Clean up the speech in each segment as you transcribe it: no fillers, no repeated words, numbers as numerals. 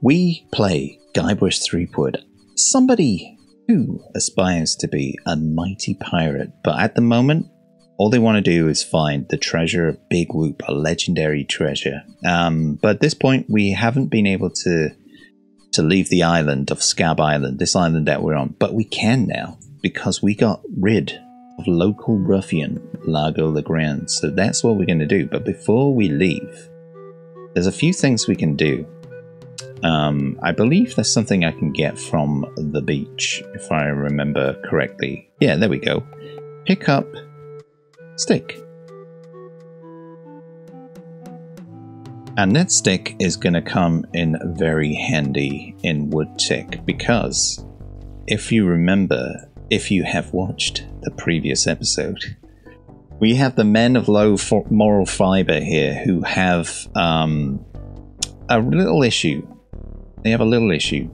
We play Guybrush Threepwood, somebody who aspires to be a mighty pirate, but at the moment, all they want to do is find the treasure of Big Whoop, a legendary treasure. But at this point, we haven't been able to leave the island of Scab Island, this island that we're on. But we can now, because we got rid of local ruffian Largo Legrand. So that's what we're going to do. But before we leave, there's a few things we can do. I believe there's something I can get from the beach, if I remember correctly. Yeah, there we go. Pick up stick. And that stick is going to come in very handy in wood tick, because if you remember, if you have watched the previous episode, we have the men of low moral fiber here who have a little issue. They have a little issue.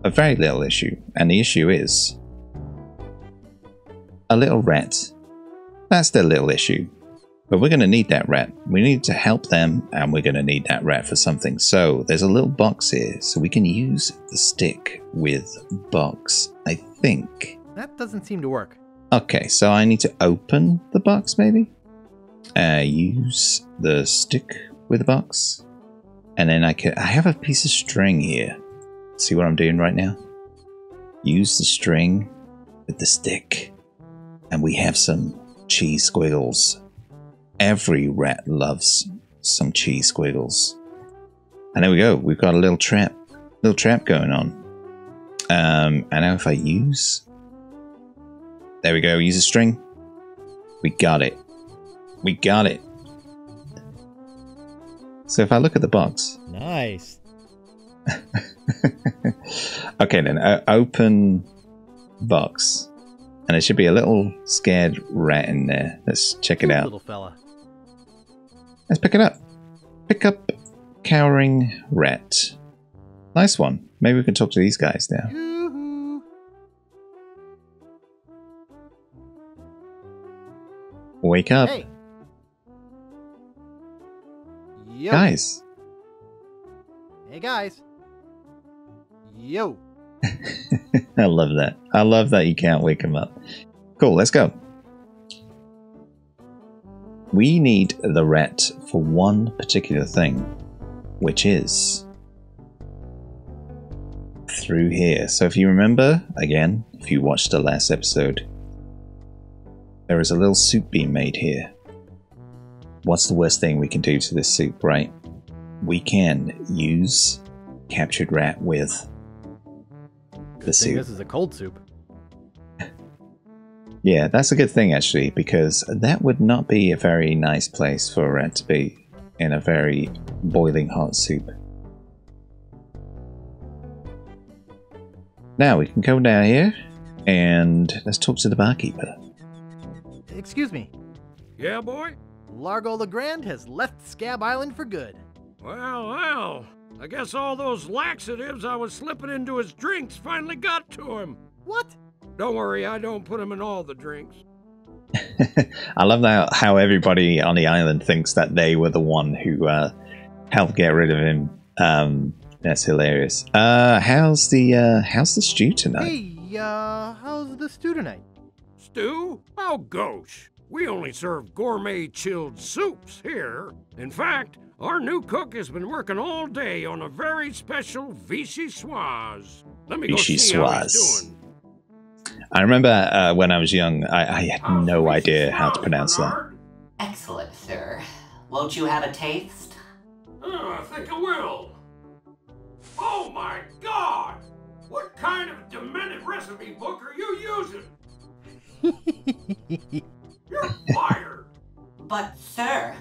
A very little issue. And the issue is a little rat. That's their little issue. But we're going to need that rat. We need to help them, and we're going to need that rat for something. So there's a little box here, so we can use the stick with box, I think. That doesn't seem to work. Okay, so I need to open the box, maybe? Use the stick with the box. And then I have a piece of string here. See what I'm doing right now? Use the string with the stick. And we have some cheese squiggles. Every rat loves some cheese squiggles. And there we go. We've got a little trap going on. And now if I use... There we go. Use a string. We got it. We got it. So if I look at the box... Nice. Okay then. Open box. And there should be a little scared rat in there. Let's check it out. Little fella. Let's pick it up. Pick up cowering rat. Nice one. Maybe we can talk to these guys now. Yoo-hoo. Wake up. Hey. Yo. Guys. Hey guys. Yo. I love that. I love that you can't wake them up. Cool, let's go. We need the rat for one particular thing, which is through here. So if you remember, again, if you watched the last episode, there is a little soup being made here. What's the worst thing we can do to this soup, right? We can use captured rat with the soup. This is a cold soup. Yeah, that's a good thing actually, because that would not be a very nice place for a rat to be in a very boiling hot soup. Now we can go down here and let's talk to the barkeeper. Excuse me. Yeah, boy? Largo Legrand has left Scab Island for good. Well, I guess all those laxatives I was slipping into his drinks finally got to him. What? Don't worry, I don't put him in all the drinks. I love how everybody on the island thinks that they were the one who helped get rid of him. That's hilarious. How's the stew tonight? Hey, how's the stew tonight? Stew? Oh, gosh. We only serve gourmet chilled soups here. In fact, our new cook has been working all day on a very special vichyssoise. Let me go see how he's doing. I remember when I was young, I had no idea how to pronounce that. Excellent, sir. Won't you have a taste? I think I will. Oh my God! What kind of demented recipe book are you using? You're fired! But, sir...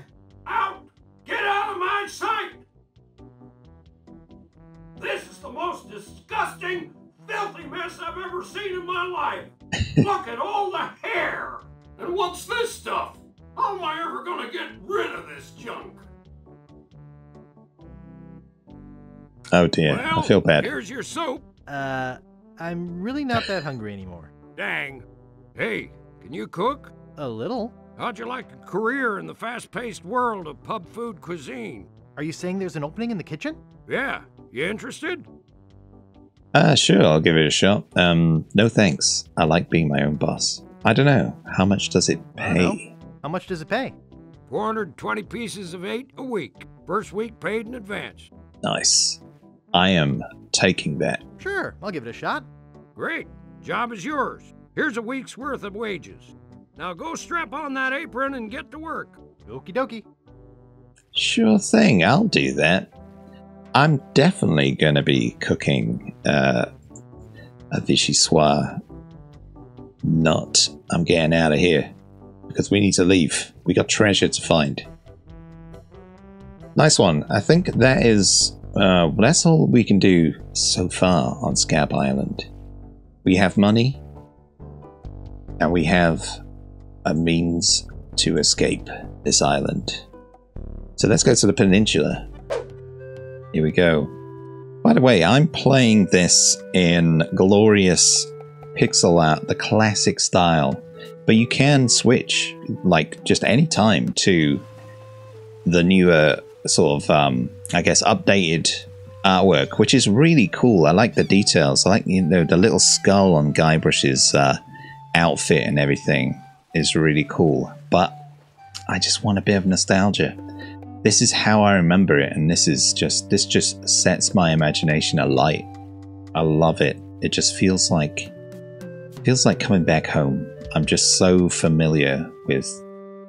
Out! Get out of my sight! This is the most disgusting, filthy mess I've ever seen in my life! Look at all the hair! And what's this stuff? How am I ever gonna get rid of this junk? Oh dear, Well, I feel bad. Here's your soup. I'm really not that hungry anymore. Dang. Hey, can you cook? A little? How'd you like a career in the fast-paced world of pub food cuisine? Are you saying there's an opening in the kitchen? Yeah, You interested? Sure, I'll give it a shot. No thanks. I like being my own boss. I don't know. How much does it pay? How much does it pay? 420 pieces of 8 a week. First week paid in advance. Nice. I am taking that. Sure, I'll give it a shot. Great. Job is yours. Here's a week's worth of wages. Now go strap on that apron and get to work. Okie dokie. Sure thing, I'll do that. I'm definitely going to be cooking a vichyssoise. Not. I'm getting out of here. Because we need to leave. We got treasure to find. Nice one. I think that is... that's all we can do so far on Scab Island. We have money. And we have a means to escape this island. So let's go to the peninsula. Here we go. By the way, I'm playing this in glorious pixel art, the classic style. But you can switch, like, just any time to the newer sort of, I guess, updated artwork, which is really cool. I like the details. I like, you know, the little skull on Guybrush's outfit and everything is really cool. But I just want a bit of nostalgia. This is how I remember it, and this just sets my imagination alight. I love it. It just feels like coming back home. I'm just so familiar with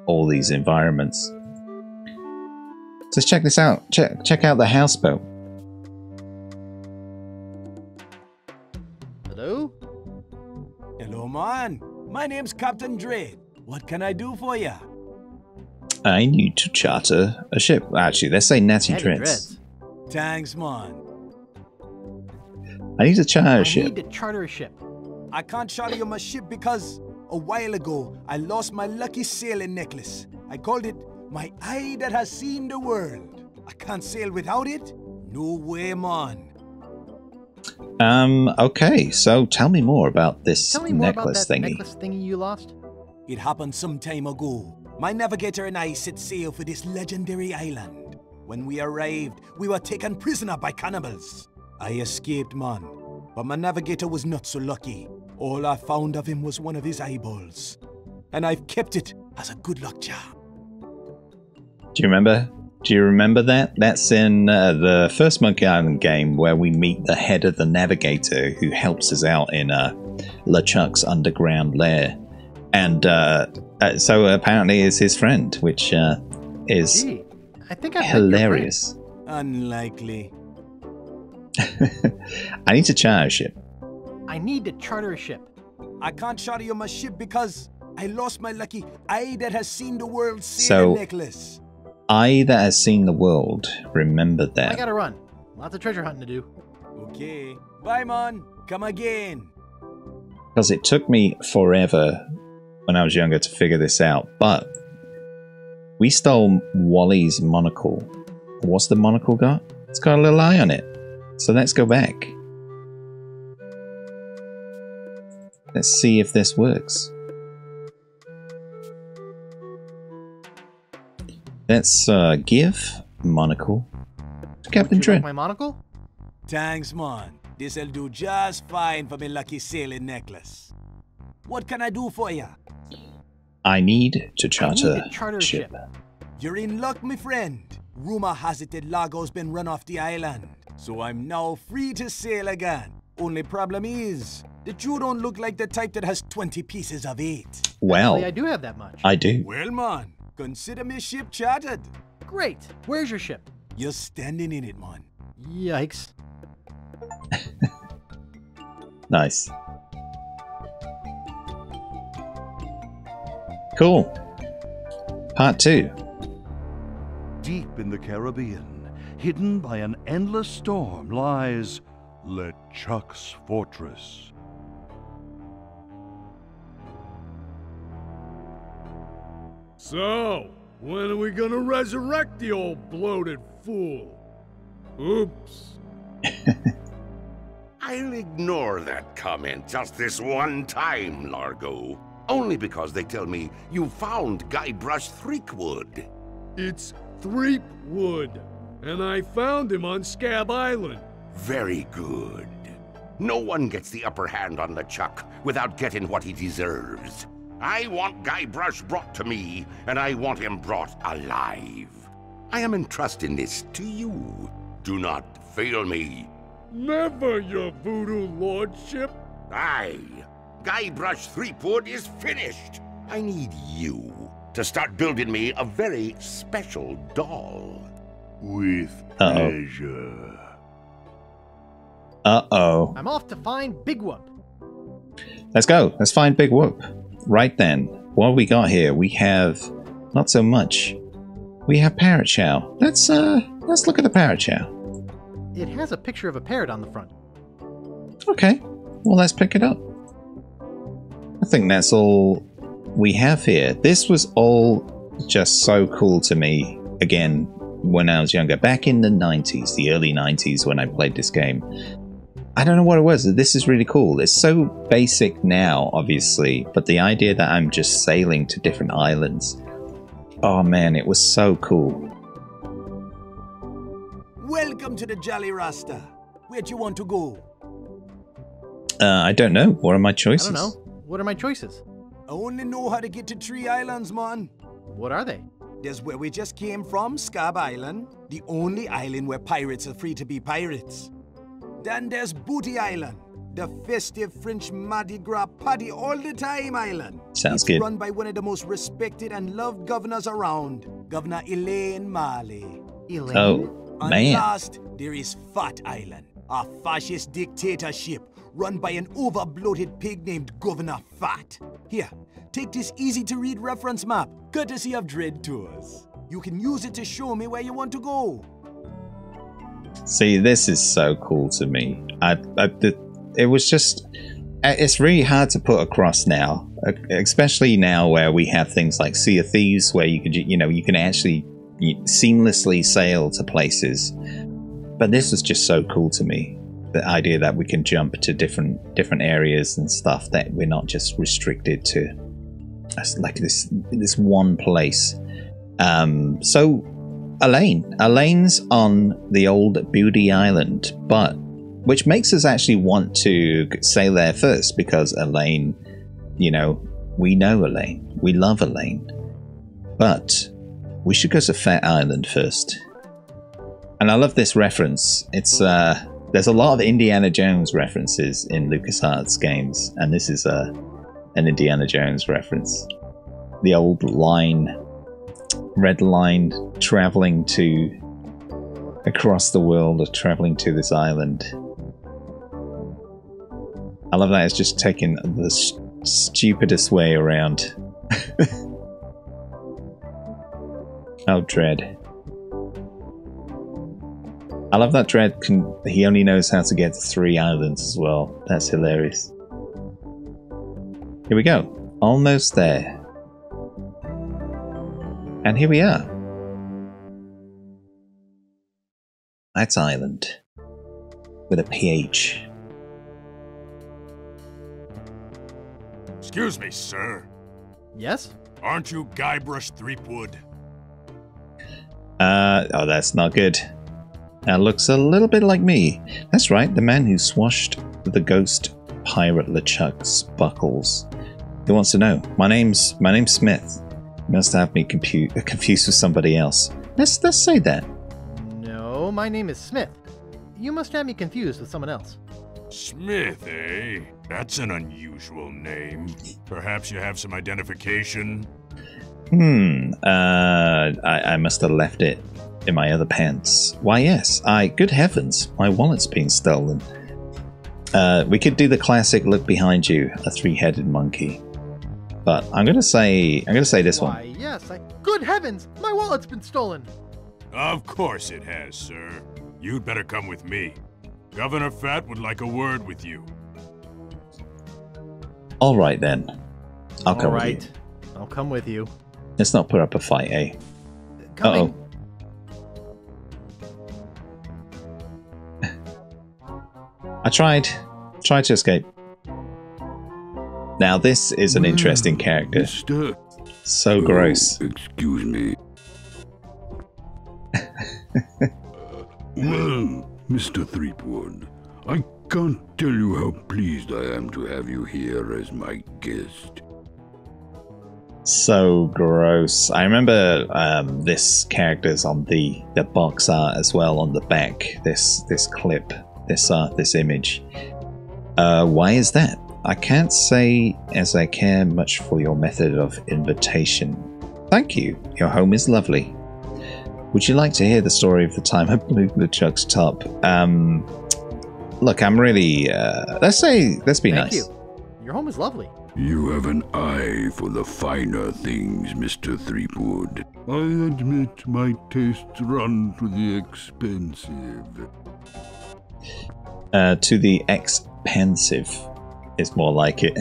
all these environments. So let's check this out. Check out the houseboat. Hello? Hello, man. My name's Captain Dread. What can I do for ya? I need to charter a ship. Actually, let's say Natty Dreads. Thanks, man. I need to charter a ship. I need to charter a ship. I can't charter you my ship because a while ago I lost my lucky sailing necklace. I called it my eye that has seen the world. I can't sail without it. No way, man. Okay, so tell me more about this Tell me more about necklace that thingy. necklace thingy you lost. It happened some time ago. My navigator and I set sail for this legendary island. When we arrived, we were taken prisoner by cannibals. I escaped, man, but my navigator was not so lucky. All I found of him was one of his eyeballs, and I've kept it as a good luck charm. Do you remember? Do you remember that? That's in the first Monkey Island game where we meet the head of the navigator who helps us out in LeChuck's underground lair. And so apparently is his friend, which is Gee, I think I've hilarious. Unlikely. I need to charter a ship. I need to charter a ship. I can't charter you my ship because I lost my lucky eye that has seen the world sailing necklace. Eye that has seen the world. Remember that. I gotta run. Lots of treasure hunting to do. Okay. Bye, man. Come again. Because it took me forever when I was younger to figure this out. But we stole Wally's monocle. What's the monocle got? It's got a little eye on it. So let's go back. Let's see if this works. Let's give monocle to Captain Would you like Dread. my monocle? Thanks, man. This'll do just fine for me lucky sailing necklace. What can I do for ya? I need to charter, I need to charter a ship. You're in luck, my friend. Rumor has it that Largo's been run off the island, so I'm now free to sail again. Only problem is that you don't look like the type that has 20 pieces of 8. Well, Actually, I do have that much. I do. Well, man, consider me ship chartered. Great. Where's your ship? You're standing in it, man. Yikes. Nice. Cool. Part 2. Deep in the Caribbean, hidden by an endless storm, lies LeChuck's fortress. So, when are we gonna resurrect the old bloated fool? Oops. I'll ignore that comment just this one time, Largo. Only because they tell me you found Guybrush Threepwood. It's Threepwood, and I found him on Scab Island. Very good. No one gets the upper hand on LeChuck without getting what he deserves. I want Guybrush brought to me, and I want him brought alive. I am entrusting this to you. Do not fail me. Never, your voodoo lordship. Aye. Guybrush Threepwood is finished. I need you to start building me a very special doll. With pleasure. Uh-oh. I'm off to find Big Whoop. Let's go. Let's find Big Whoop. Right then. What have we got here? We have not so much. We have Parrot Chow. Let's look at the Parrot Chow. It has a picture of a parrot on the front. Okay. Well, let's pick it up. I think that's all we have here. This was all just so cool to me, again, when I was younger. Back in the 90s, the early 90s, when I played this game. I don't know what it was. This is really cool. It's so basic now, obviously, but the idea that I'm just sailing to different islands. Oh man, it was so cool. Welcome to the Jolly Rasta. Where'd you want to go? I don't know. What are my choices? I don't know. What are my choices? I only know how to get to 3 islands, man. What are they? There's where we just came from, Scab Island, the only island where pirates are free to be pirates. Then there's Booty Island, the festive French Mardi Gras party all the time island. Sounds it's good. Run by one of the most respected and loved governors around, Governor Elaine Marley. Elaine? Oh, And man. last, there is Phatt Island, a fascist dictatorship run by an over-bloated pig named Governor Phatt. Here, take this easy-to-read reference map, courtesy of Dread Tours. You can use it to show me where you want to go. See, this is so cool to me. It was just... It's really hard to put across now, especially now where we have things like Sea of Thieves, where you could, you can actually seamlessly sail to places. But this is just so cool to me. The idea that we can jump to different areas and stuff, that we're not just restricted to like this one place. So Elaine's on the old Booty Island, but which makes us actually want to sail there first, because Elaine, we know Elaine, we love Elaine, but we should go to Phatt Island first. And I love this reference. It's there's a lot of Indiana Jones references in LucasArts games, and this is an Indiana Jones reference. The old red line traveling across the world, or traveling to this island. I love that it's just taking the stupidest way around. Oh, Dread. I love that Dread he only knows how to get to 3 islands as well. That's hilarious. Here we go. Almost there. And here we are. That's Island. With a PH. Excuse me, sir. Yes? Aren't you Guybrush Threepwood? Oh, that's not good. That looks a little bit like me. That's right, the man who swashed the ghost pirate LeChuck's buckles. He wants to know. My name's Smith. You must have me confused with somebody else. Let's say that. No, my name is Smith. You must have me confused with someone else. Smith, eh? That's an unusual name. Perhaps you have some identification? I must have left it in my other pants. Why, yes. Good heavens, my wallet's been stolen. We could do the classic look behind you, a 3-headed monkey. But I'm gonna say this one. Why, yes, good heavens, my wallet's been stolen. Of course it has, sir. You'd better come with me. Governor Phatt would like a word with you. All right then. I'll come with you. I'll come with you. Let's not put up a fight, eh? Coming. I tried to escape. Now this is an interesting character. Mister. So gross. Excuse me. Well, Mr. Threepwood, I can't tell you how pleased I am to have you here as my guest. So gross. I remember this character's on the box art as well on the back. This clip, this image. Why is that? I can't say as I care much for your method of invitation. Thank you. Your home is lovely. Would you like to hear the story of the time I blew LeChuck's top? Look, I'm really. Let's be nice. Thank you. Your home is lovely. You have an eye for the finer things, Mr. Threepwood. I admit my tastes run to the expensive. To the expensive is more like it.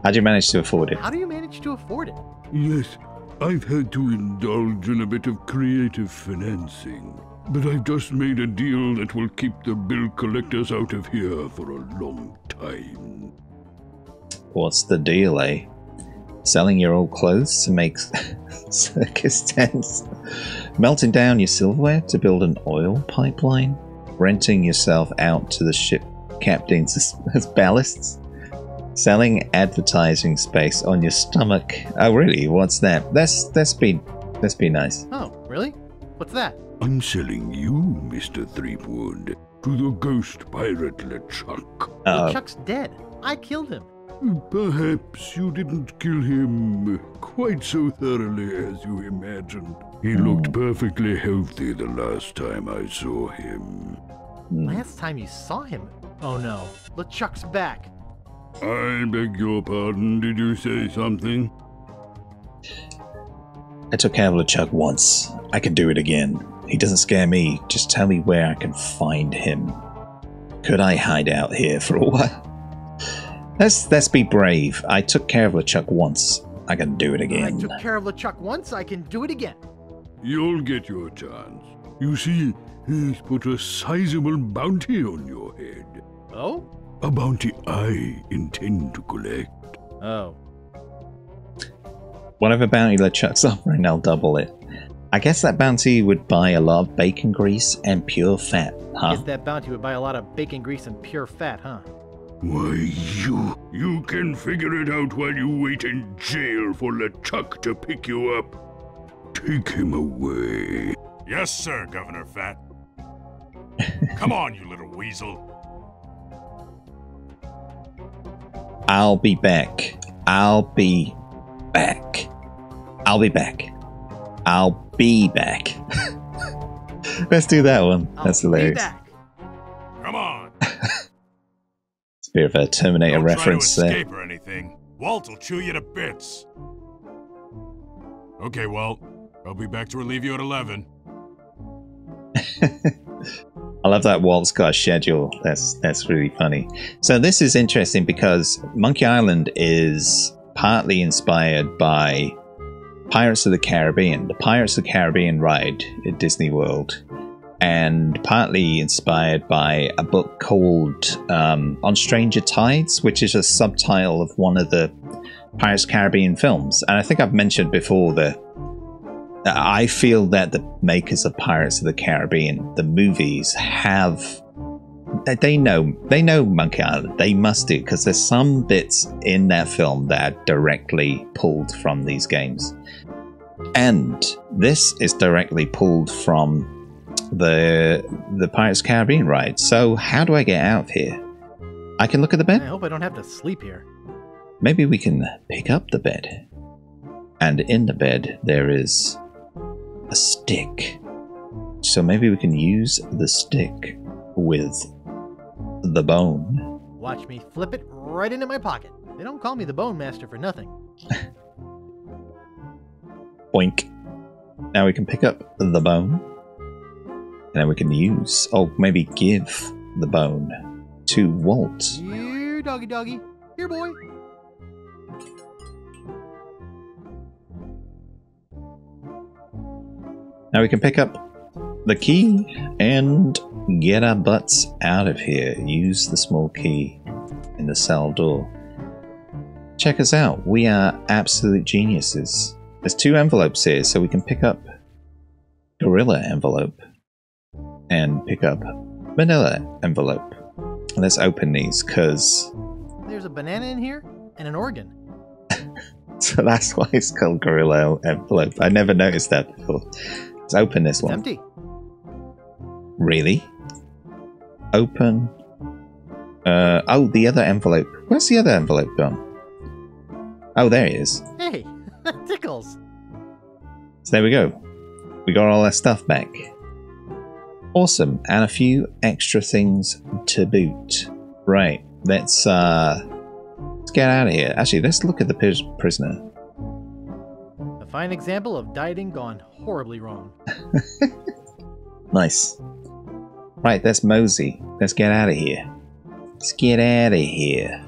How'd you manage to afford it? How do you manage to afford it? Yes, I've had to indulge in a bit of creative financing. But I've just made a deal that will keep the bill collectors out of here for a long time. What's the deal, eh? Selling your old clothes to make circus tents? Melting down your silverware to build an oil pipeline? Renting yourself out to the ship captains as ballasts? Selling advertising space on your stomach? Oh really? What's that? Let's be nice. Oh, really? What's that? I'm selling you, Mr. Threepwood, to the ghost pirate LeChuck. LeChuck's dead. I killed him. Perhaps you didn't kill him quite so thoroughly as you imagined. He looked perfectly healthy the last time I saw him. Last time you saw him? Oh no, LeChuck's back. I beg your pardon, did you say something? I took care of LeChuck once. I can do it again. He doesn't scare me. Just tell me where I can find him. Could I hide out here for a while? Let's be brave. I took care of LeChuck once. I can do it again. I took care of LeChuck once. I can do it again. You'll get your chance. You see, he's put a sizable bounty on your head. Oh? A bounty I intend to collect. Oh. Whatever bounty LeChuck's offering, I'll double it. I guess that bounty would buy a lot of bacon grease and pure fat, huh? I guess that bounty would buy a lot of bacon grease and pure fat, huh? Why, you can figure it out while you wait in jail for LeChuck to pick you up. Take him away. Yes, sir, Governor Phatt. Come on, you little weasel. I'll be back. I'll be back. I'll be back. I'll be back. Let's do that one. That's hilarious. Be back. Come on. It's a bit of a Terminator Don't reference try to there. escape or anything. Walt will chew you to bits. Okay, Walt. I'll be back to relieve you at 11. I love that Walt's got a schedule. That's really funny. So this is interesting because Monkey Island is partly inspired by Pirates of the Caribbean, the Pirates of the Caribbean ride at Disney World, and partly inspired by a book called On Stranger Tides, which is a subtitle of one of the Pirates of the Caribbean films. And I think I've mentioned before that I feel that the makers of Pirates of the Caribbean, the movies, they know Monkey Island. They must do, because there's some bits in that film that are directly pulled from these games. And this is directly pulled from the Pirates of the Caribbean ride. So how do I get out of here? I can look at the bed? I hope I don't have to sleep here. Maybe we can pick up the bed. And in the bed there is a stick. So maybe we can use the stick with the bone. Watch me flip it right into my pocket. They don't call me the Bone Master for nothing. Boink. Now we can pick up the bone. And then we can use, or maybe give the bone to Walt. Here, doggy doggy. Here, boy. Now we can pick up the key and get our butts out of here. Use the small key in the cell door. Check us out. We are absolute geniuses. There's 2 envelopes here, so we can pick up Gorilla envelope and pick up manila envelope. Let's open these, because... There's a banana in here and an organ. So that's why it's called gorilla envelope. I never noticed that before. Let's open this one. It's empty. Really? Open. Oh, the other envelope. Where's the other envelope gone? Oh, there it is. Hey, that tickles. So there we go. We got all our stuff back. Awesome. And a few extra things to boot. Right. Let's get out of here. Actually, let's look at the prisoner. A fine example of dieting gone horribly wrong. Nice. Right, that's Mosey. Let's get out of here. Let's get out of here.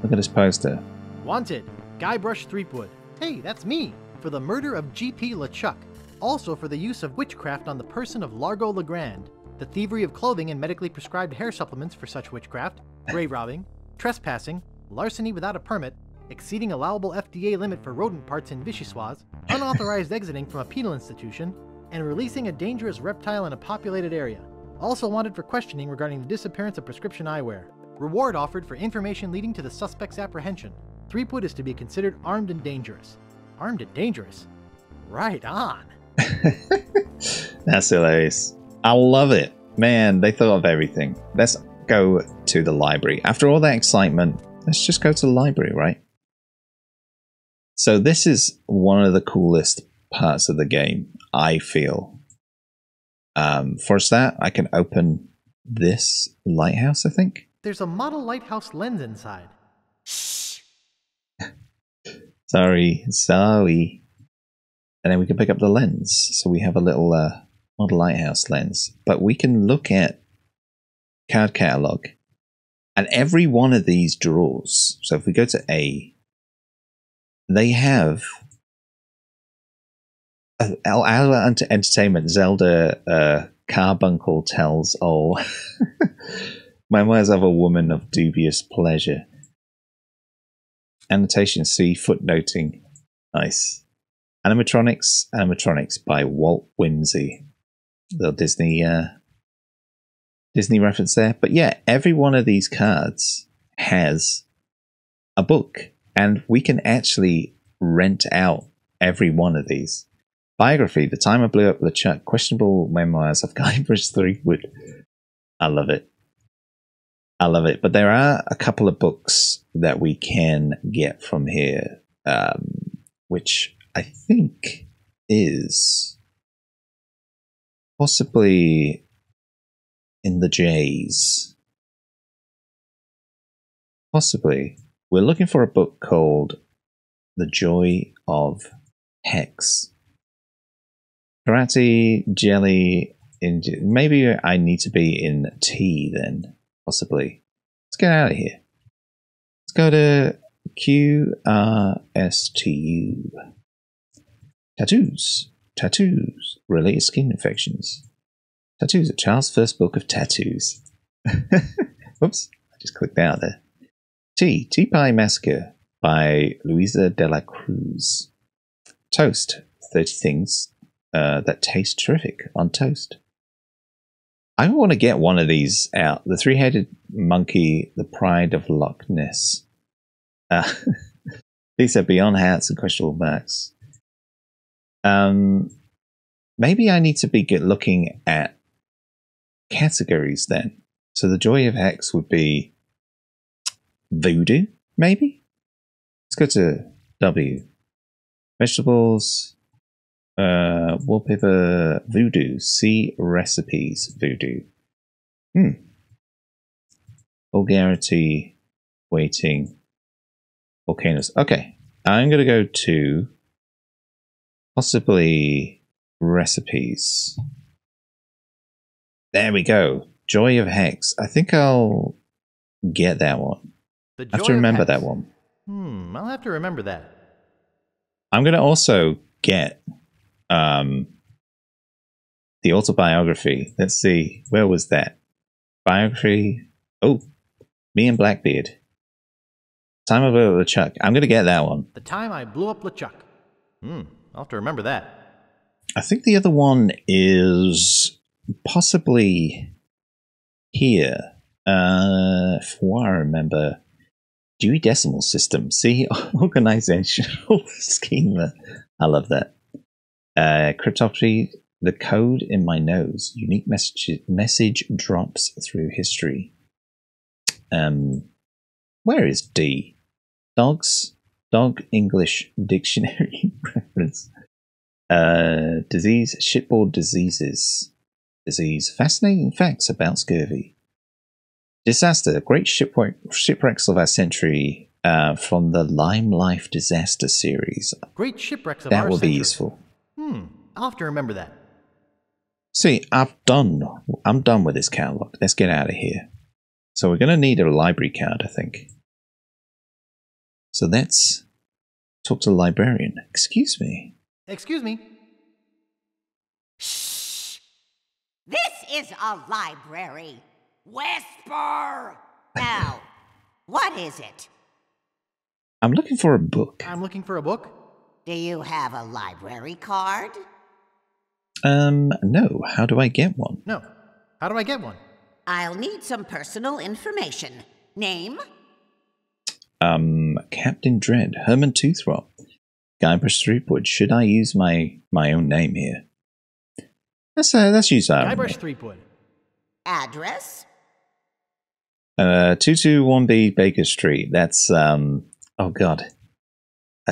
Look at this poster. Wanted, Guybrush Threepwood. Hey, that's me! For the murder of G.P. LeChuck. Also for the use of witchcraft on the person of Largo Legrand. The thievery of clothing and medically prescribed hair supplements for such witchcraft. Grave robbing. Trespassing. Larceny without a permit. Exceeding allowable FDA limit for rodent parts in Vichyssoise. Unauthorized exiting from a penal institution. And releasing a dangerous reptile in a populated area. Also wanted for questioning regarding the disappearance of prescription eyewear. Reward offered for information leading to the suspect's apprehension. Threepwood is to be considered armed and dangerous. Armed and dangerous? Right on. That's hilarious. I love it. Man, they thought of everything. Let's go to the library. After all that excitement, let's just go to the library, right? So this is one of the coolest parts of the game, I feel. For that, I can open this lighthouse, I think. There's a model lighthouse lens inside. Sorry. And then we can pick up the lens. So we have a little model lighthouse lens. But we can look at card catalog. And every one of these drawers, so if we go to A, they have our entertainment, Zelda Carbuncle tells all. Memoirs of a woman of dubious pleasure. Annotation C, footnoting. Nice. Animatronics by Walt Whimsy. Little Disney reference there. But yeah, every one of these cards has a book. And we can actually rent out every one of these. Biography, The Time I Blew Up LeChuck, Questionable Memoirs of Guybrush Threepwood. I love it. I love it. But there are a couple of books that we can get from here, which I think is possibly in the J's. Possibly. We're looking for a book called The Joy of Hex. Karate, jelly, maybe I need to be in T then, possibly. Let's get out of here. Let's go to QRSTU. Tattoos. Related skin infections. Tattoos, a child's first book of tattoos. Whoops, I just clicked out there. Tea Pie Massacre by Luisa de la Cruz. Toast, 30 things that taste terrific on toast. I want to get one of these out. The Three-Headed Monkey, The Pride of Loch Ness. These are beyond hats and questionable marks. Maybe I need to be looking at categories then. So the Joy of Hex would be voodoo, maybe? Let's go to W. Vegetables, wallpaper, voodoo. See recipes, voodoo. Vulgarity, waiting, volcanoes. Okay, I'm going to go to possibly recipes. There we go. Joy of Hex. I think I'll get that one. I have to remember that one. I'll have to remember that. I'm going to also get the autobiography. Let's see. Where was that? Biography. Oh, Me and Blackbeard. Time I Blew Up LeChuck. I'm going to get that one. The Time I Blew Up LeChuck. I'll have to remember that. I think the other one is possibly here. For what I remember, Dewey Decimal System. See, organizational schema. I love that. Cryptography. The code in my nose. Unique message drops through history. Where is D? Dogs. Dog English Dictionary reference. Disease. Shipboard diseases. Disease. Fascinating facts about scurvy. Disaster. Great shipwrecks of our century from the Lime Life Disaster series. Great shipwrecks of our century. That will be useful. I'll have to remember that. See, I'm done with this catalog. Let's get out of here. So we're going to need a library card, I think. So let's talk to the librarian. Excuse me. Excuse me. Shh! This is a library. Whisper! Now, what is it? I'm looking for a book. I'm looking for a book. Do you have a library card? No. How do I get one? No. How do I get one? I'll need some personal information. Name? Captain Dread, Herman Toothrot, Guybrush Threepwood. Should I use my own name here? Let's use Guybrush Threepwood. Address? 221B Baker Street. That's oh god.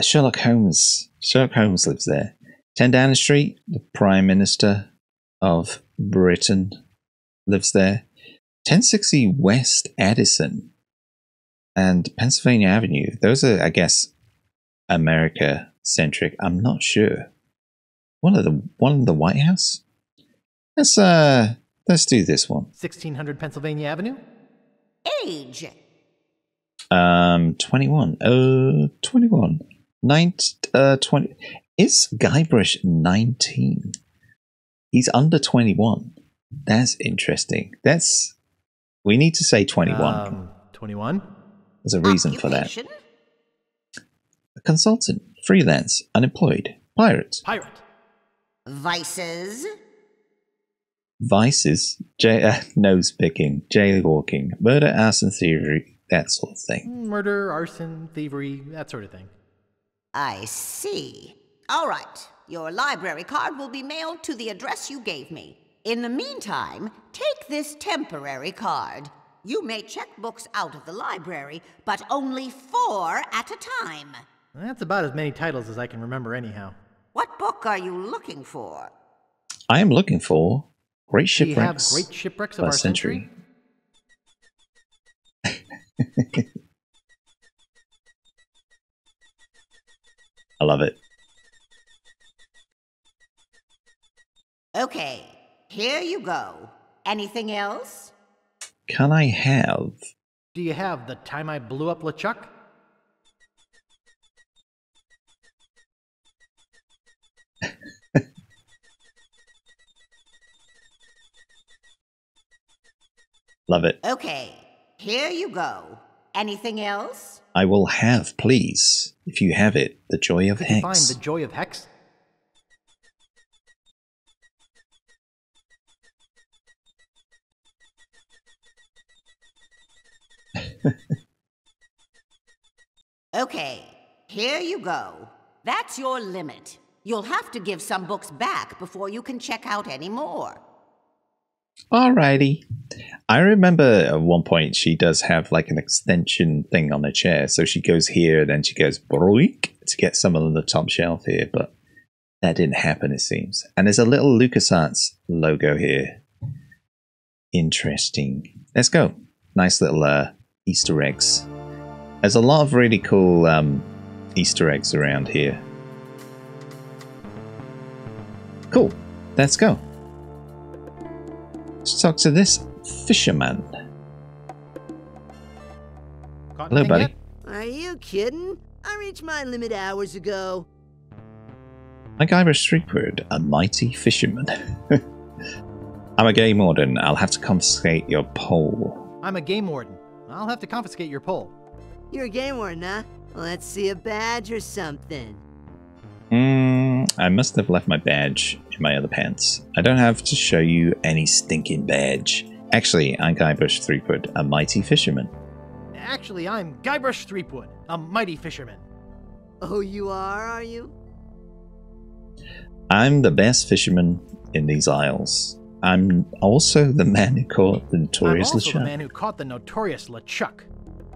Sherlock Holmes. Sherlock Holmes lives there. 10 Downing Street, the Prime Minister of Britain lives there. 1060 West Addison and Pennsylvania Avenue. Those are, I guess, America-centric. I'm not sure. One of the White House? Let's do this one. 1600 Pennsylvania Avenue? Age? 21. 21. 20. Is Guybrush 19? He's under 21. That's interesting. We need to say 21. 21? There's a reason for that. A consultant, freelance, unemployed, pirate. Pirate. Vices? Vices, nose picking, jaywalking, murder, arson, thievery, that sort of thing. Murder, arson, thievery, that sort of thing. I see. All right. Your library card will be mailed to the address you gave me. In the meantime, take this temporary card. You may check books out of the library, but only 4 at a time. That's about as many titles as I can remember anyhow. What book are you looking for? I am looking for Great Shipwrecks. Do you have Great Shipwrecks of our century? I love it. Okay, here you go. Anything else? Can I have... Do you have The Time I Blew Up LeChuck? Love it. Okay, here you go. Anything else? I will have, please, if you have it, The Joy of Could Hex. you find The Joy of Hex? Okay, here you go. That's your limit. You'll have to give some books back before you can check out any more. Alrighty. I remember at one point she does have like an extension thing on the chair. So she goes here, then she goes broik to get some on the top shelf here. But that didn't happen, it seems. And there's a little LucasArts logo here. Interesting. Let's go. Nice little Easter eggs. There's a lot of really cool Easter eggs around here. Cool. Let's go. Let's talk to this fisherman. Hello, buddy. Yet? Are you kidding? I reached my limit hours ago. I'm Guybrush Threepwood, a mighty fisherman. I'm a game warden. I'll have to confiscate your pole. I'm a game warden. I'll have to confiscate your pole. You're a game warden, huh? Let's see a badge or something. I must have left my badge in my other pants. I don't have to show you any stinking badge. Actually, I'm Guybrush Threepwood, a mighty fisherman. Actually, I'm Guybrush Threepwood, a mighty fisherman. Oh, you are you? I'm the best fisherman in these isles. I'm also the man who caught the notorious I'm also LeChuck. the man who caught the notorious LeChuck.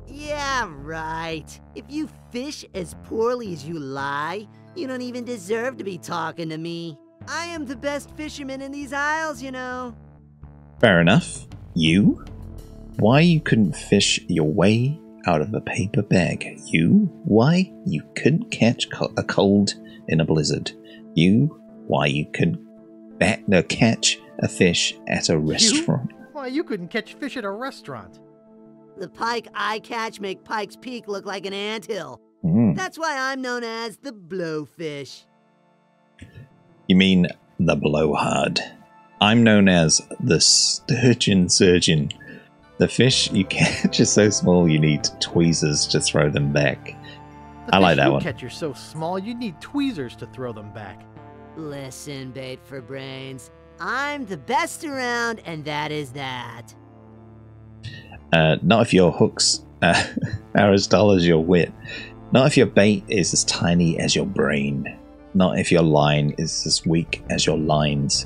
Yeah, right. If you fish as poorly as you lie, you don't even deserve to be talking to me. I am the best fisherman in these isles, you know. Fair enough. You? Why you couldn't fish your way out of a paper bag? You? Why you couldn't catch a cold in a blizzard? You? Why you couldn't catch a fish at a restaurant? Why, you couldn't catch fish at a restaurant. The pike I catch make Pike's Peak look like an anthill. That's why I'm known as the blowfish. You mean the blowhard. I'm known as the sturgeon surgeon. The fish you catch are so small you need tweezers to throw them back. I like that one. The fish you catch are so small you need tweezers to throw them back. Listen, bait for brains. I'm the best around, and that is that. Not if your hooks are as dull as your wit. Not if your bait is as tiny as your brain. Not if your line is as weak as your lines.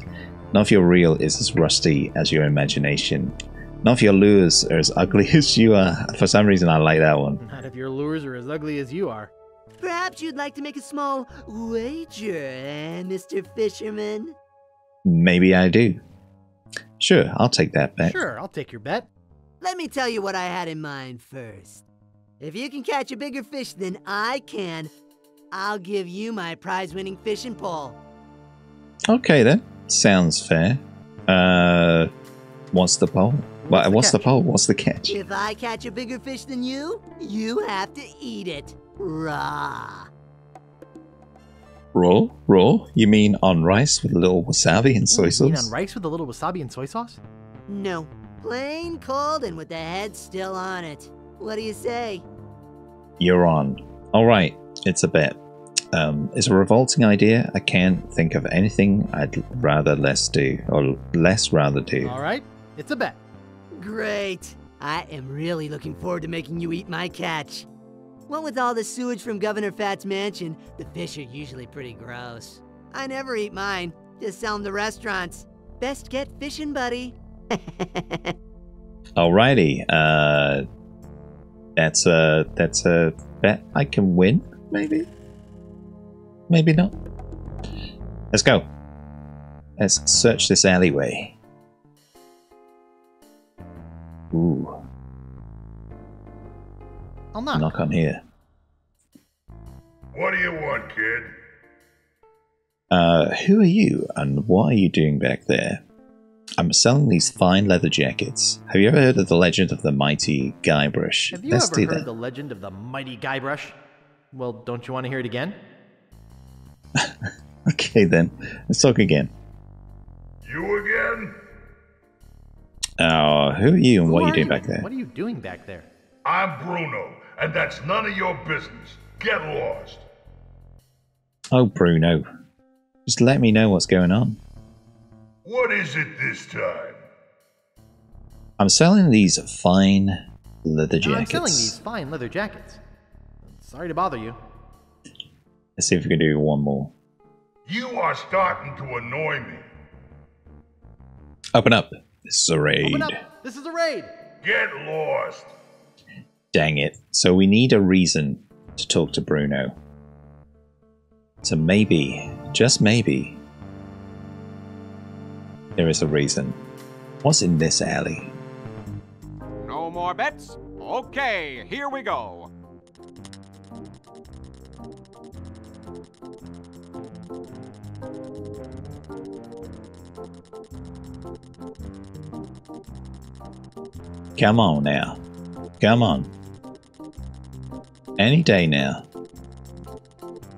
Not if your reel is as rusty as your imagination. Not if your lures are as ugly as you are. For some reason, I like that one. Not if your lures are as ugly as you are. Perhaps you'd like to make a small wager, Mr. Fisherman? Maybe I do. Sure, I'll take that bet. Sure, I'll take your bet. Let me tell you what I had in mind first. If you can catch a bigger fish than I can, I'll give you my prize-winning fishing pole. Okay then, sounds fair. What's the pole? What's the pole? What's the catch? If I catch a bigger fish than you, you have to eat it raw. Raw? Raw? You mean on rice with a little wasabi and soy sauce? You mean on rice with a little wasabi and soy sauce? No, plain cold and with the head still on it. What do you say? You're on. Alright, it's a bet. It's a revolting idea. I can't think of anything I'd rather less do. Alright, it's a bet. Great. I am really looking forward to making you eat my catch. What with all the sewage from Governor Phatt's mansion, the fish are usually pretty gross. I never eat mine, just sell them to restaurants. Best get fishing, buddy. Alrighty, that's a bet I can win, maybe? Maybe not. Let's go. Let's search this alleyway. Ooh. I'll knock. Knock on here. What do you want, kid? Who are you, and what are you doing back there? I'm selling these fine leather jackets. Have you ever heard of the legend of the mighty Guybrush? Have you ever heard the legend of the mighty Guybrush? Well, don't you want to hear it again? Okay then, let's talk again. You again? Who are you and what are you doing back there? What are you doing back there? I'm Bruno, and that's none of your business. Get lost. Oh, Bruno. Just let me know what's going on. What is it this time? I'm selling these fine leather jackets. I'm selling these fine leather jackets. Sorry to bother you. Let's see if we can do one more. You are starting to annoy me. Open up. This is a raid. Open up. This is a raid. Get lost. Dang it. So we need a reason to talk to Bruno. So maybe, just maybe, there is a reason. What's in this alley? No more bets? Okay, here we go. Come on now. Come on. Any day now.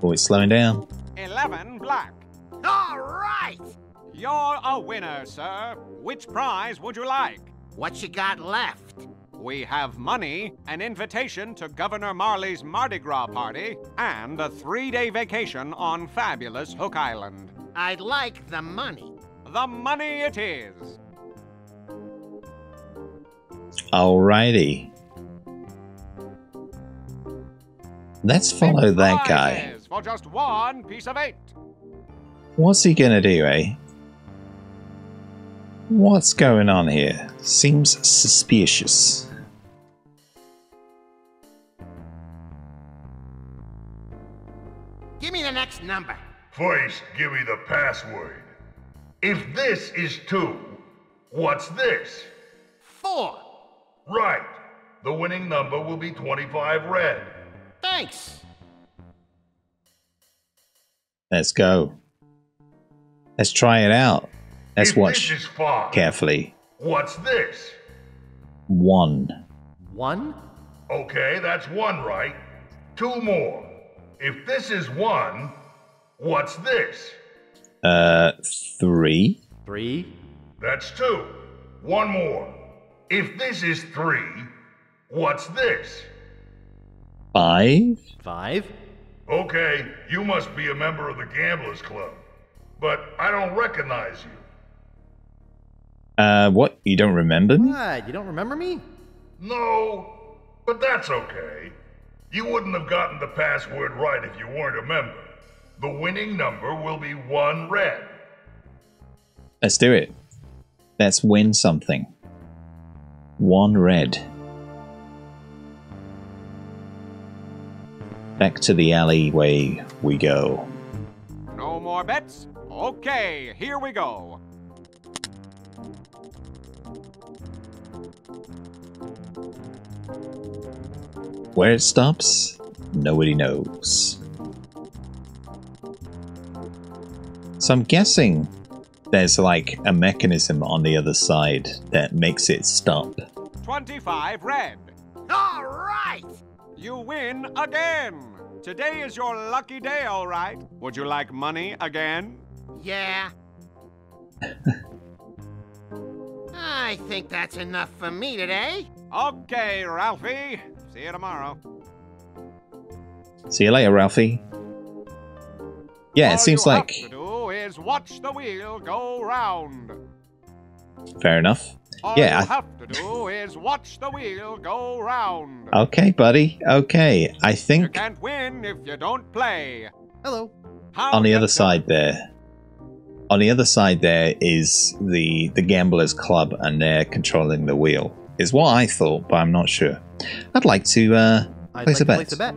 Oh, it's slowing down. 11 black. All right! You're a winner, sir. Which prize would you like? What you got left? We have money, an invitation to Governor Marley's Mardi Gras party, and a 3-day vacation on fabulous Hook Island. I'd like the money. The money it is. Alrighty. Let's follow that guy. Prizes for just 1 piece of 8. What's he gonna do, eh? What's going on here? Seems suspicious. Give me the next number. First, give me the password. If this is 2, what's this? 4. Right. The winning number will be 25 red. Thanks. Let's go. Let's try it out. Let's If watch this is 5, carefully. what's this? 1. 1? Okay, that's 1 right. 2 more. If this is 1, what's this? 3. 3? That's 2. 1 more. If this is 3, what's this? 5. 5? Okay, you must be a member of the Gamblers Club. But I don't recognize you. What? You don't remember me? What? You don't remember me? No, but that's okay. You wouldn't have gotten the password right if you weren't a member. The winning number will be 1 red. Let's do it. Let's win something. 1 red. Back to the alleyway we go. No more bets? Okay, here we go. Where it stops, nobody knows. So I'm guessing there's like a mechanism on the other side that makes it stop. 25 red. All right. You win again. Today is your lucky day, all right. Would you like money again? Yeah. I think that's enough for me today. Okay, Ralphie. See you tomorrow. See you later, Ralphie. Yeah, it seems like... All you have to do is watch the wheel go round. Fair enough. All Yeah. you have to do is watch the wheel go round. Okay, buddy. Okay, I You think can't win if you don't play. Hello. How on the you other do- side there... On the other side there is the Gamblers Club, and they're controlling the wheel. Is what I thought, but I'm not sure. I'd like to place a bet. Place a bet.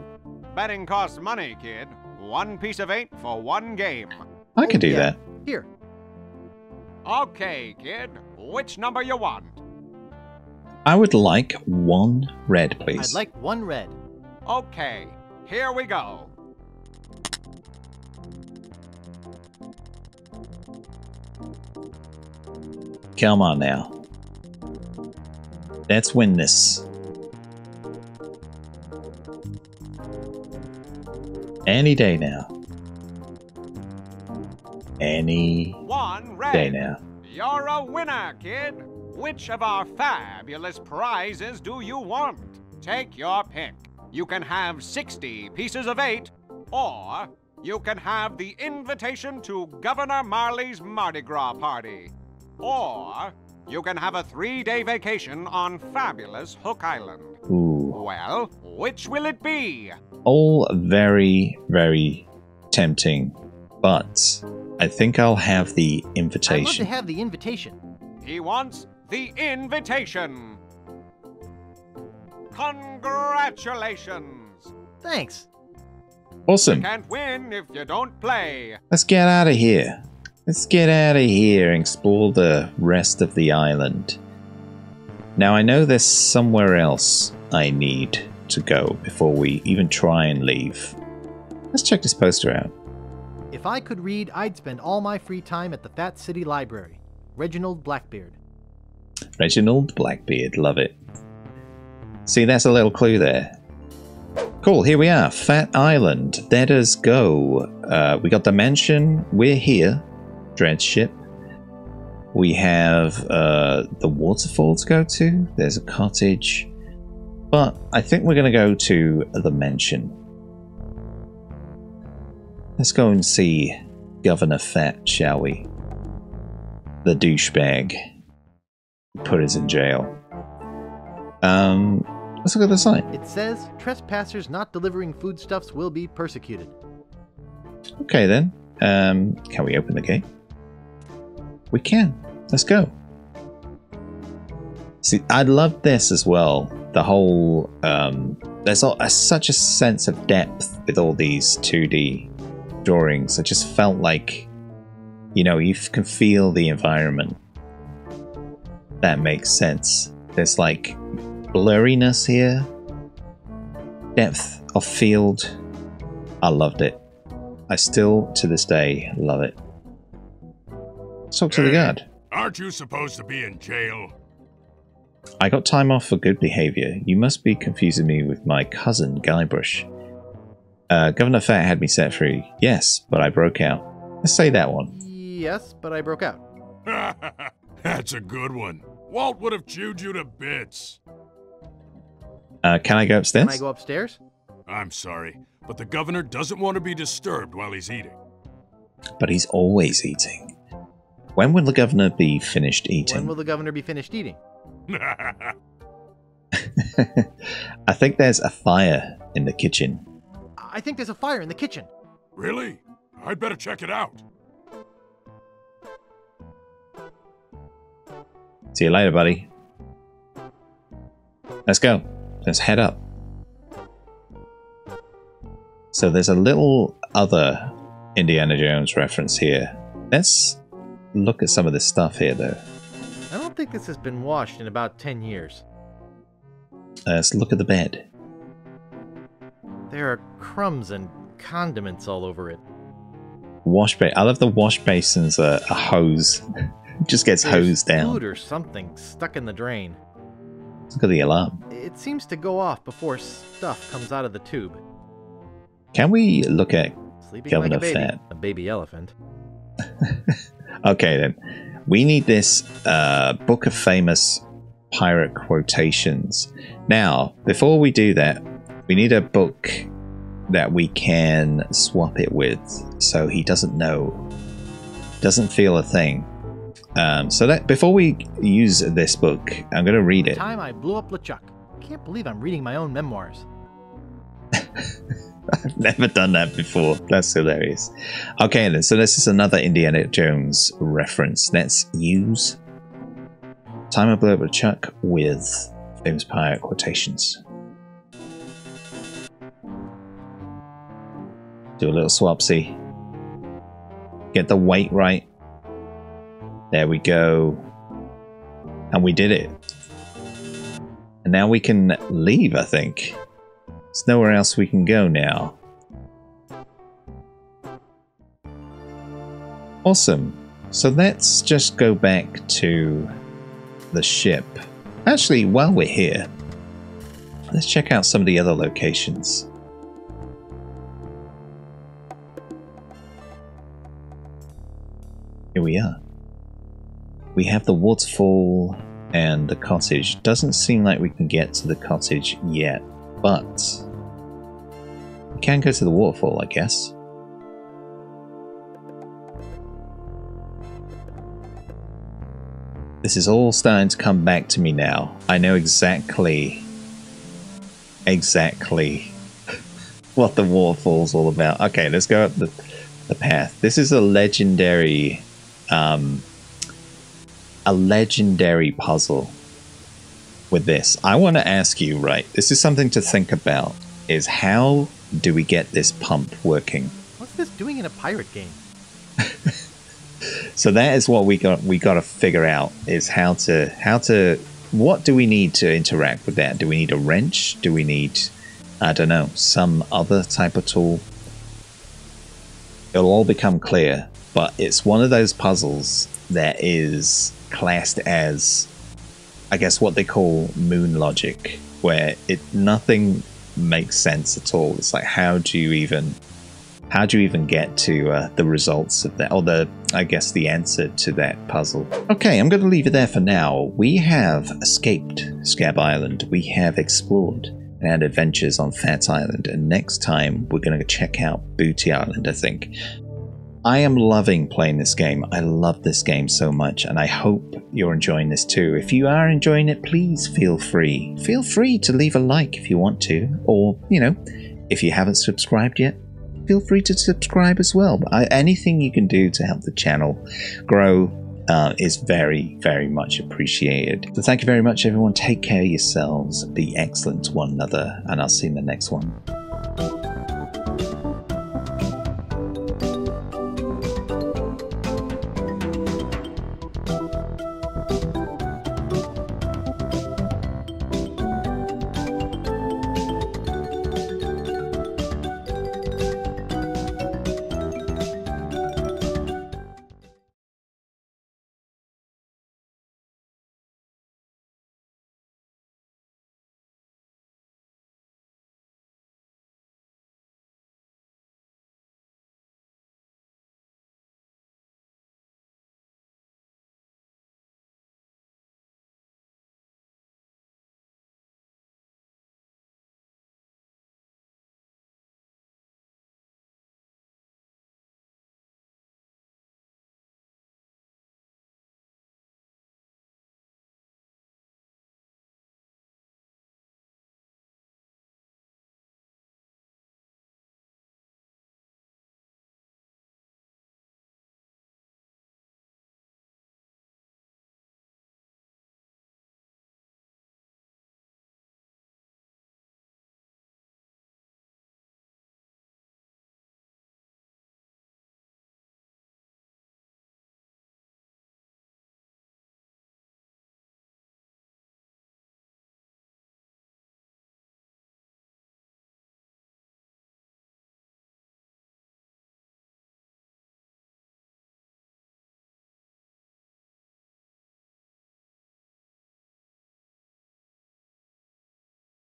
Betting costs money, kid. 1 piece of 8 for 1 game. I could do yeah. that. Here. Okay, kid. Which number you want? I would like 1 red, please. I'd like 1 red. Okay, here we go. Come on now. Let's win this. Any day now. Any 1 red. day now. You're a winner, kid. Which of our fabulous prizes do you want? Take your pick. You can have 60 pieces of 8, or you can have the invitation to Governor Marley's Mardi Gras party. Or you can have a 3-day vacation on fabulous Hook Island. Ooh. Well, which will it be? All very, very tempting. But I think I'll have the I'd love invitation. to have the invitation. He wants the invitation. Congratulations! Thanks. Awesome. You can't win if you don't play. Let's get out of here. Let's get out of here and explore the rest of the island. Now I know there's somewhere else I need to go before we even try and leave. Let's check this poster out. If I could read, I'd spend all my free time at the Phatt City Library. Reginald Blackbeard. Reginald Blackbeard, love it. See, that's a little clue there. Cool, here we are, Phatt Island. Let us go. We got the mansion, we're here. Dreadship. We have the waterfall to go to. There's a cottage. But I think we're going to go to the mansion. Let's go and see Governor Phatt, shall we? The douchebag who put us in jail. Let's look at the sign. It says, trespassers not delivering foodstuffs will be persecuted. Okay then. Can we open the gate? We can. Let's go. See, I love this as well. The whole, there's such a sense of depth with all these 2D drawings. I just felt like, you know, you can feel the environment. That makes sense. There's like blurriness here, depth of field. I loved it. I still, to this day, love it. Let's talk to the guard. Aren't you supposed to be in jail? I got time off for good behavior. You must be confusing me with my cousin, Guybrush. Governor Phatt had me set free. Yes, but I broke out. Let's say that one. Yes, but I broke out. That's a good one. Walt would have chewed you to bits. Can I go upstairs? Can I go upstairs? I'm sorry, but the governor doesn't want to be disturbed while he's eating. But he's always eating. When will the governor be finished eating? When will the governor be finished eating? I think there's a fire in the kitchen. I think there's a fire in the kitchen. Really? I'd better check it out. See you later, buddy. Let's go. Let's head up. So there's a little other Indiana Jones reference here. Let's look at some of this stuff here, though. I don't think this has been washed in about 10 years. Let's look at the bed. There are crumbs and condiments all over it. Wash basin. I love the wash basin's a hose. It just gets hosed down. Food or something stuck in the drain. Look at the alarm. It seems to go off before stuff comes out of the tube. Can we look at Sleeping Governor like Phatt? A baby elephant. Okay then. We need this Book of Famous Pirate Quotations. Now, before we do that, we need a book that we can swap it with so he doesn't know, doesn't feel a thing. So that before we use this book, I'm going to read it. The time I blew up LeChuck. Can't believe I'm reading my own memoirs. I've never done that before. That's hilarious. Okay then, so this is another Indiana Jones reference. Let's use Time I Blew Up LeChuck with Famous Pirate Quotations. Do a little swapsy. Get the weight right. There we go. And we did it. And now we can leave, I think. There's nowhere else we can go now. Awesome. So let's just go back to the ship. Actually, while we're here, let's check out some of the other locations. Here we are. We have the waterfall and the cottage. Doesn't seem like we can get to the cottage yet, but we can go to the waterfall, I guess. This is all starting to come back to me now. I know exactly what the waterfall's all about. Okay, let's go up the path. This is a legendary puzzle with this. I want to ask you, right, this is something to think about, is how do we get this pump working? What's this doing in a pirate game? So that is what we got to figure out, is how to what do we need to interact with that? Do we need a wrench? Do we need, I don't know, some other type of tool? It'll all become clear, but it's one of those puzzles that is classed as, I guess, what they call moon logic, where nothing makes sense at all. It's like, how do you How do you even get to the results of that, or I guess the answer to that puzzle? Okay, I'm going to leave it there for now. We have escaped Scab Island. We have explored and had adventures on Phatt Island, and next time we're going to check out Booty Island, I think. I am loving playing this game. I love this game so much, and I hope you're enjoying this too. If you are enjoying it, please feel free to leave a like if you want to, or, you know, if you haven't subscribed yet, feel free to subscribe as well. Anything you can do to help the channel grow is very, very much appreciated. So thank you very much, everyone. Take care of yourselves, be excellent to one another, and I'll see you in the next one.